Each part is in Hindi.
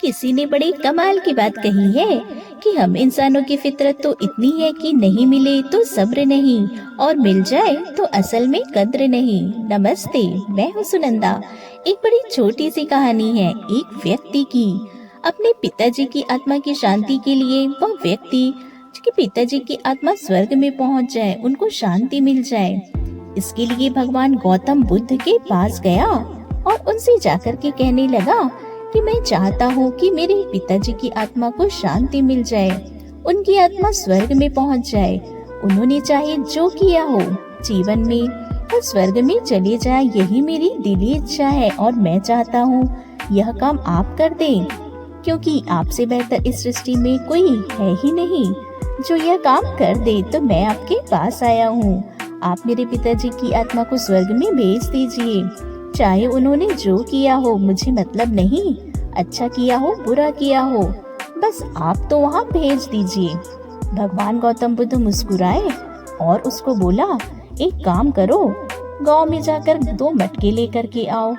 किसी ने बड़ी कमाल की बात कही है कि हम इंसानों की फितरत तो इतनी है कि नहीं मिले तो सब्र नहीं, और मिल जाए तो असल में कद्र नहीं। नमस्ते, मैं हूँ सुनंदा। एक बड़ी छोटी सी कहानी है एक व्यक्ति की। अपने पिताजी की आत्मा की शांति के लिए वह व्यक्ति कि पिताजी की आत्मा स्वर्ग में पहुँच जाए, उनको शांति मिल जाए, इसके लिए भगवान गौतम बुद्ध के पास गया और उनसे जाकर के कहने लगा कि मैं चाहता हूँ कि मेरे पिताजी की आत्मा को शांति मिल जाए, उनकी आत्मा स्वर्ग में पहुँच जाए। उन्होंने चाहे जो किया हो जीवन में वो स्वर्ग में चले जाए, यही मेरी दिली इच्छा है और मैं चाहता हूँ यह काम आप कर दें, क्योंकि आपसे बेहतर इस सृष्टि में कोई है ही नहीं जो यह काम कर दे। तो मैं आपके पास आया हूँ, आप मेरे पिताजी की आत्मा को स्वर्ग में भेज दीजिए। चाहे उन्होंने जो किया हो मुझे मतलब नहीं, अच्छा किया हो बुरा किया हो, बस आप तो वहाँ भेज दीजिए। भगवान गौतम बुद्ध मुस्कुराए और उसको बोला, एक काम करो, गांव में जाकर 2 मटके लेकर के आओ।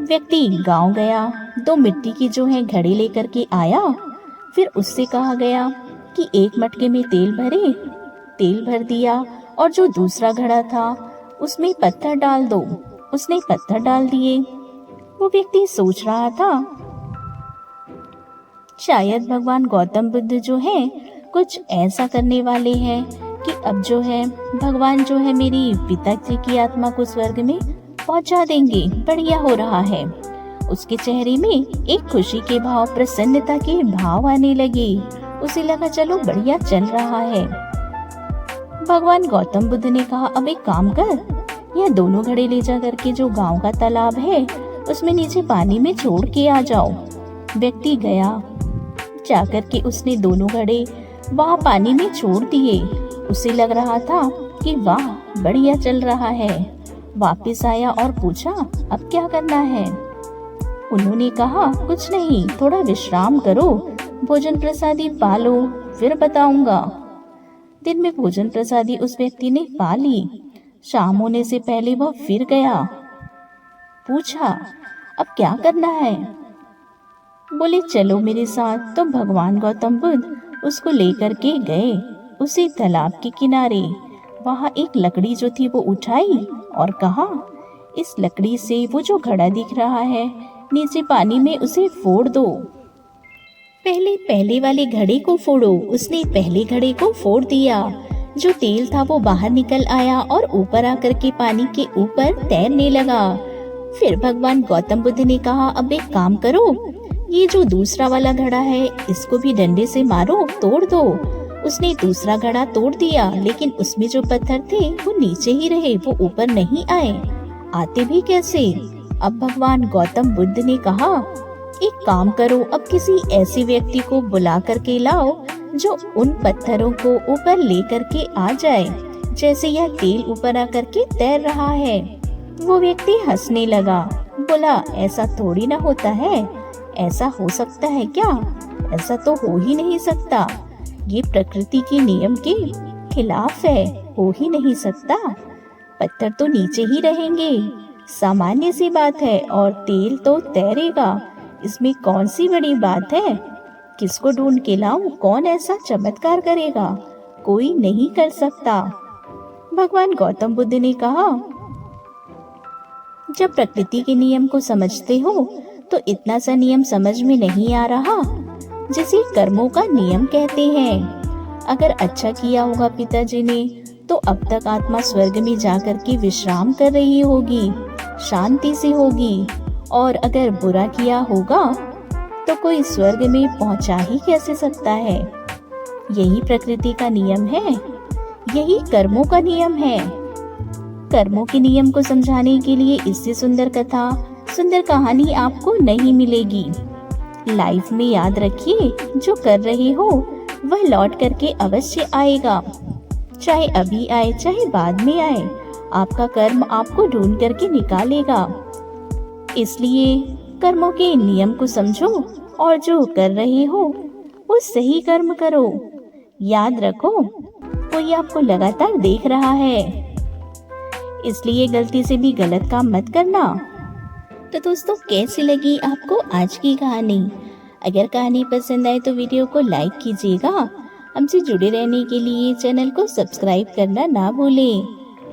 व्यक्ति गांव गया, 2 मिट्टी की जो है घड़े लेकर के आया। फिर उससे कहा गया कि एक मटके में तेल भर दिया और जो दूसरा घड़ा था उसमें पत्थर डाल दो। उसने पत्थर डाल दिए। वो व्यक्ति सोच रहा था शायद भगवान गौतम बुद्ध जो है कुछ ऐसा करने वाले हैं कि अब जो है भगवान जो है मेरी पिताजी की आत्मा को स्वर्ग में पहुंचा देंगे, बढ़िया हो रहा है। उसके चेहरे में एक खुशी के भाव, प्रसन्नता के भाव आने लगे। उसे लगा चलो बढ़िया चल रहा है। भगवान गौतम बुद्ध ने कहा, अब एक काम कर, यह दोनों घड़े ले जा करके जो गांव का तालाब है उसमें नीचे पानी में छोड़ के आ जाओ। व्यक्ति गया, जाकर के उसने दोनों घड़े वहाँ पानी में छोड़ दिए। उसे लग रहा था कि वाह बढ़िया चल रहा है। वापस आया और पूछा, अब क्या करना है? उन्होंने कहा, कुछ नहीं, थोड़ा विश्राम करो, भोजन प्रसादी पालो, फिर बताऊंगा। दिन में भोजन प्रसादी उस व्यक्ति ने पा ली। शाम होने से पहले वह फिर गया। पूछा, अब क्या करना है? बोले, चलो मेरे साथ। तो भगवान गौतम बुद्ध उसको लेकर के गए उसी तालाब के किनारे। वहाँ एक लकड़ी जो थी वो उठाई और कहा, इस लकड़ी से वो जो घड़ा दिख रहा है नीचे पानी में उसे फोड़ दो। पहले वाले घड़े को फोड़ो। उसने पहले घड़े को फोड़ दिया। जो तेल था वो बाहर निकल आया और ऊपर आकर के पानी के ऊपर तैरने लगा। फिर भगवान गौतम बुद्ध ने कहा, अब एक काम करो, ये जो दूसरा वाला घड़ा है इसको भी डंडे से मारो, तोड़ दो। उसने दूसरा घड़ा तोड़ दिया, लेकिन उसमें जो पत्थर थे वो नीचे ही रहे, वो ऊपर नहीं आए। आते भी कैसे? अब भगवान गौतम बुद्ध ने कहा, एक काम करो, अब किसी ऐसे व्यक्ति को बुला करके लाओ जो उन पत्थरों को ऊपर ले करके आ जाए, जैसे यह तेल ऊपर आकर के तैर रहा है। वो व्यक्ति हंसने लगा, बोला, ऐसा थोड़ी ना होता है, ऐसा हो सकता है क्या? ऐसा तो हो ही नहीं सकता, ये प्रकृति के नियम के खिलाफ है, हो ही नहीं सकता। पत्थर तो नीचे ही रहेंगे, सामान्य सी बात है, और तेल तो तैरेगा, इसमें कौन सी बड़ी बात है? किसको ढूंढ के लाऊं? कौन ऐसा चमत्कार करेगा? कोई नहीं कर सकता। भगवान गौतम बुद्ध ने कहा, जब प्रकृति के नियम को समझते हो तो इतना सा नियम समझ में नहीं आ रहा, जिसे कर्मों का नियम कहते हैं। अगर अच्छा किया होगा पिताजी ने तो अब तक आत्मा स्वर्ग में जाकर के विश्राम कर रही होगी, शांति से होगी, और अगर बुरा किया होगा तो कोई स्वर्ग में पहुंचा ही कैसे सकता है? यही प्रकृति का नियम है, यही कर्मों का नियम है। कर्मों के नियम को समझाने के लिए इससे सुंदर कथा, सुंदर कहानी आपको नहीं मिलेगी। लाइफ में याद रखिए, जो कर रहे हो वह लौट करके अवश्य आएगा, चाहे अभी आए चाहे बाद में आए। आपका कर्म आपको ढूंढ करके निकालेगा। इसलिए कर्मों के नियम को समझो और जो कर रहे हो वो सही कर्म करो। याद रखो, कोई आपको लगातार देख रहा है, इसलिए गलती से भी गलत काम मत करना। तो दोस्तों, कैसी लगी आपको आज की कहानी? अगर कहानी पसंद आए तो वीडियो को लाइक कीजिएगा। हमसे जुड़े रहने के लिए चैनल को सब्सक्राइब करना ना भूलें।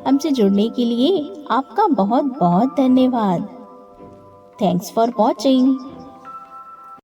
हमसे जुड़ने के लिए आपका बहुत बहुत धन्यवाद। Thanks for watching.